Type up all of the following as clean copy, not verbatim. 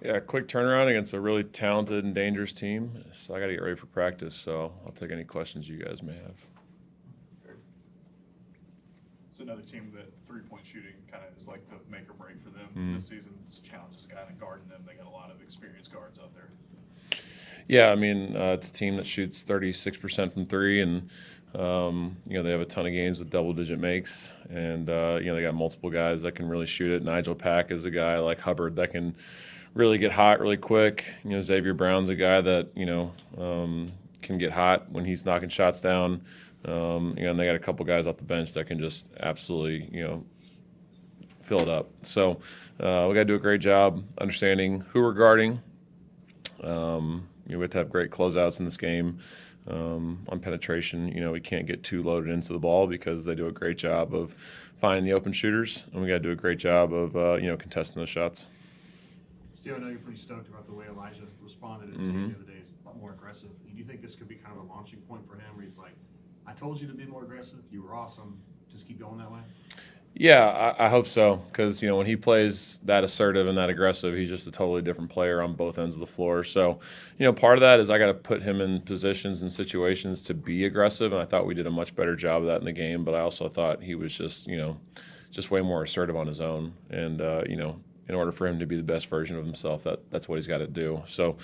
Yeah, quick turnaround against a really talented and dangerous team. So I got to get ready for practice. So I'll take any questions you guys may have. It's another team that three-point shooting kind of is like the make or break for them this season. This challenge is kind of guarding them. They got a lot of experienced guards out there. Yeah, I mean, it's a team that shoots 36% from three, and they have a ton of games with double-digit makes, and they got multiple guys that can really shoot it. Nigel Pack is a guy like Hubbard that can really get hot really quick. Xavier Brown's a guy that can get hot when he's knocking shots down. And they got a couple guys off the bench that can just absolutely fill it up. So we got to do a great job understanding who we're guarding. We have to have great closeouts in this game. On penetration, we can't get too loaded into the ball because they do a great job of finding the open shooters, and we got to do a great job of contesting those shots. Steve, I know you're pretty stoked about the way Elijah responded at the end of the day. He's a lot more aggressive. Do you think this could be kind of a launching point for him, where he's like, "I told you to be more aggressive. You were awesome. Just keep going that way"? Yeah, I hope so, because when he plays that assertive and that aggressive, he's just a totally different player on both ends of the floor. So, part of that is I got to put him in positions and situations to be aggressive, and I thought we did a much better job of that in the game. But I also thought he was just way more assertive on his own, and in order for him to be the best version of himself, that's what he's got to do. So,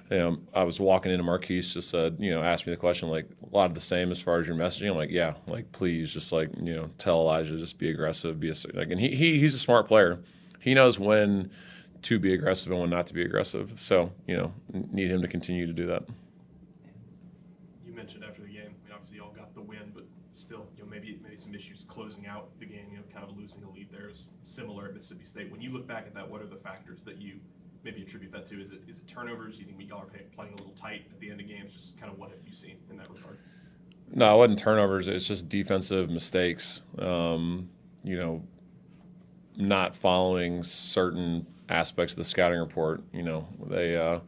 I was walking into Marquise, just said, asked me the question, like, a lot of the same as far as your messaging. I'm like, yeah, like, please just tell Elijah, just be aggressive, and he's a smart player. He knows when to be aggressive and when not to be aggressive. So, need him to continue to do that. You mentioned after the game, obviously y'all got the win, but still, maybe some issues closing out the game, kind of losing the lead there is similar at Mississippi State. When you look back at that, what are the factors that you maybe attribute that to? Is it turnovers? Do you think y'all are playing a little tight at the end of games? Just kind of what have you seen in that regard? No, it wasn't turnovers. It's just defensive mistakes. Not following certain aspects of the scouting report. They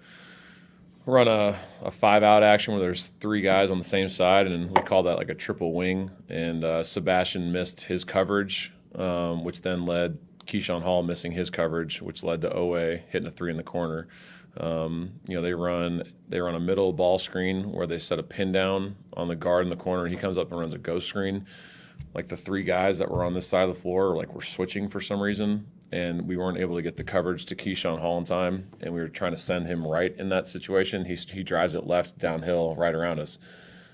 run a 5-out action where there's three guys on the same side, and we call that like a triple wing. And Sebastian missed his coverage, which then led Keyshawn Hall missing his coverage, which led to Owe hitting a three in the corner. They run a middle ball screen where they set a pin down on the guard in the corner, and he comes up and runs a ghost screen. Like the three guys that were on this side of the floor were switching for some reason, and we weren't able to get the coverage to Keyshawn Hall in time, and we were trying to send him right in that situation. He drives it left downhill right around us.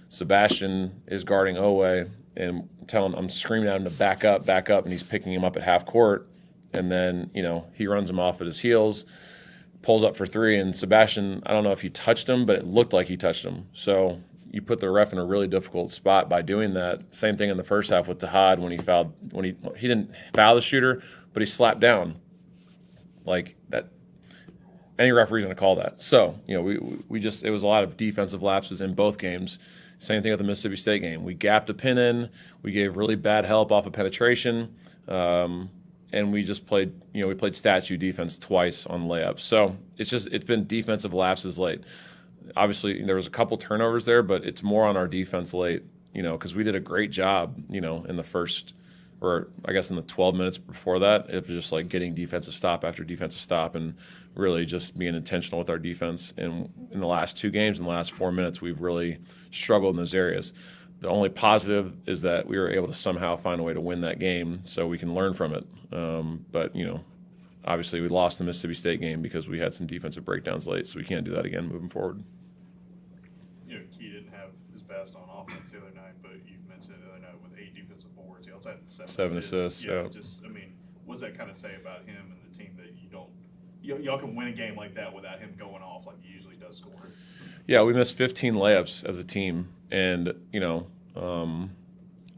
Sebastian is guarding Owe, and I'm screaming at him to back up, and he's picking him up at half court, and then he runs him off at his heels, pulls up for three, and Sebastian, I don't know if he touched him, but it looked like he touched him. So you put the ref in a really difficult spot by doing that. Same thing in the first half with Tahad when he fouled, he didn't foul the shooter, but he slapped down. Like that, any referee's going to call that. So, we just, it was a lot of defensive lapses in both games. Same thing with the Mississippi State game. We gapped a pin in, we gave really bad help off of penetration, and we just played, we played statue defense twice on layups. So it's been defensive lapses late. Obviously, there was a couple turnovers there, but it's more on our defense late, because we did a great job, in the first, or I guess in the 12 minutes before that, it was just like getting defensive stop after defensive stop and really just being intentional with our defense. And in the last two games, in the last 4 minutes, we've really struggled in those areas. The only positive is that we were able to somehow find a way to win that game so we can learn from it. But, obviously we lost the Mississippi State game because we had some defensive breakdowns late, so we can't do that again moving forward. Key didn't have his best on offense the other night, but you mentioned it the other night with 8 defensive boards. He also had seven assists. Yeah. What does that kind of say about him and the team that y'all can win a game like that without him going off like he usually does score? Yeah, we missed 15 layups as a team, and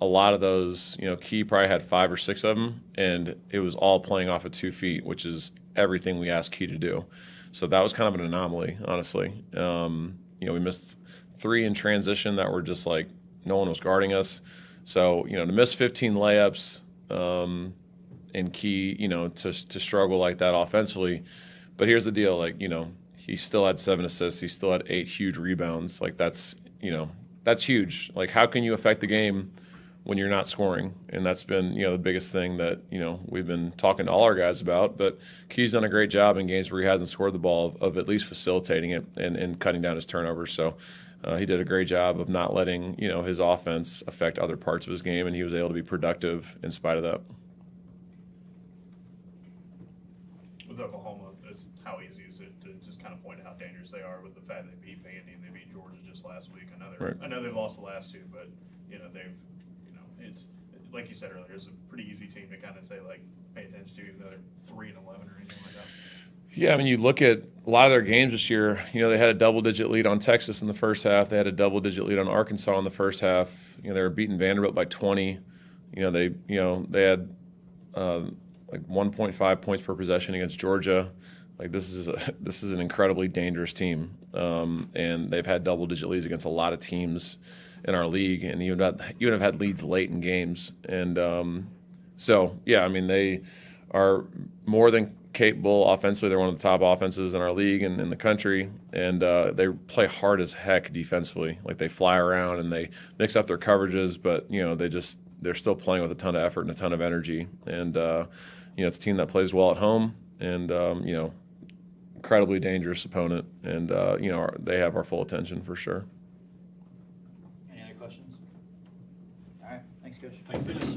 a lot of those, Key probably had 5 or 6 of them, and it was all playing off of 2 feet, which is everything we asked Key to do. So that was kind of an anomaly, honestly. We missed 3 in transition that were just like no one was guarding us. So, to miss 15 layups and Key, to struggle like that offensively. But here's the deal, he still had 7 assists. He still had 8 huge rebounds. Like that's huge. Like how can you affect the game when you're not scoring, and that's been the biggest thing that we've been talking to all our guys about. But Key's done a great job in games where he hasn't scored the ball of at least facilitating it and cutting down his turnovers. So he did a great job of not letting his offense affect other parts of his game, and he was able to be productive in spite of that. With Oklahoma, how easy is it to just kind of point out how dangerous they are with the fact they beat Vandy and they beat Georgia just last week? I know they've lost the last two, but it's like you said earlier, it's a pretty easy team to kind of say like pay attention to, even though they're 3-11 or anything like that. Yeah, I mean, you look at a lot of their games this year. They had a double-digit lead on Texas in the first half. They had a double-digit lead on Arkansas in the first half. They were beating Vanderbilt by 20. They had like 1.5 points per possession against Georgia. Like this is an incredibly dangerous team, and they've had double-digit leads against a lot of teams in our league, and even have had leads late in games. And so, yeah, I mean, they are more than capable offensively. They're one of the top offenses in our league and in the country, and they play hard as heck defensively. Like they fly around and they mix up their coverages, but they're still playing with a ton of effort and a ton of energy. And it's a team that plays well at home, and incredibly dangerous opponent, and they have our full attention for sure. Any other questions? All right, thanks, Coach. Thanks, Dennis.